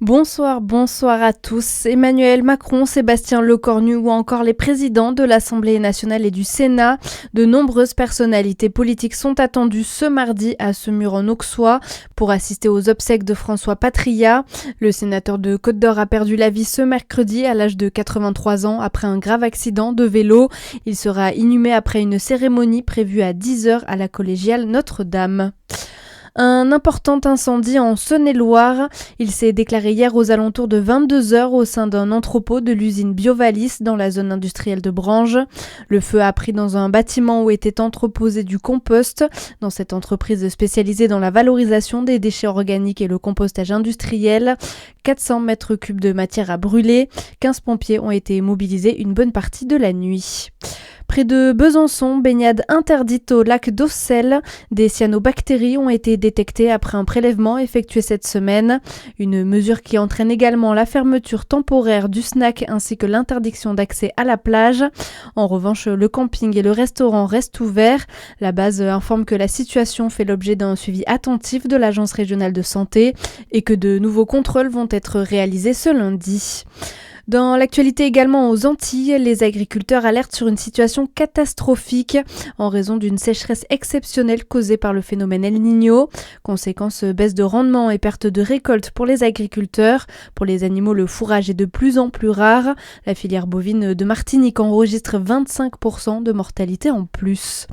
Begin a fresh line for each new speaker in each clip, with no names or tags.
Bonsoir à tous. Emmanuel Macron, Sébastien Lecornu ou encore les présidents de l'Assemblée nationale et du Sénat. De nombreuses personnalités politiques sont attendues ce mardi à Semur-en-Auxois pour assister aux obsèques de François Patriat. Le sénateur de Côte-d'Or a perdu la vie ce mercredi à l'âge de 83 ans après un grave accident de vélo. Il sera inhumé après une cérémonie prévue à 10h à la collégiale Notre-Dame. Un important incendie en Saône-et-Loire. Il s'est déclaré hier aux alentours de 22h au sein d'un entrepôt de l'usine Biovalis dans la zone industrielle de Branges. Le feu a pris dans un bâtiment où était entreposé du compost. Dans cette entreprise spécialisée dans la valorisation des déchets organiques et le compostage industriel, 400 mètres cubes de matière a brûlé. 15 pompiers ont été mobilisés une bonne partie de la nuit. Près de Besançon, baignade interdite au lac d'Auxelles. Des cyanobactéries ont été détectées après un prélèvement effectué cette semaine. Une mesure qui entraîne également la fermeture temporaire du snack ainsi que l'interdiction d'accès à la plage. En revanche, le camping et le restaurant restent ouverts. La base informe que la situation fait l'objet d'un suivi attentif de l'Agence régionale de santé et que de nouveaux contrôles vont être réalisés ce lundi. Dans l'actualité également aux Antilles, les agriculteurs alertent sur une situation catastrophique en raison d'une sécheresse exceptionnelle causée par le phénomène El Niño. Conséquence, baisse de rendement et perte de récolte pour les agriculteurs. Pour les animaux, le fourrage est de plus en plus rare. La filière bovine de Martinique enregistre 25% de mortalité en plus.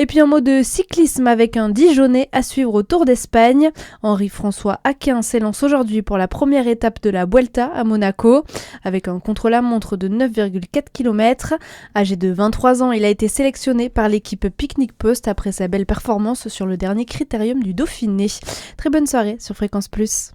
Et puis un mot de cyclisme avec un Dijonnais à suivre au Tour d'Espagne. Henri-François Aquin s'élance aujourd'hui pour la première étape de la Vuelta à Monaco. Avec un contre-la-montre de 9,4 km. Âgé de 23 ans, il a été sélectionné par l'équipe Picnic Post après sa belle performance sur le dernier critérium du Dauphiné. Très bonne soirée sur Fréquence Plus.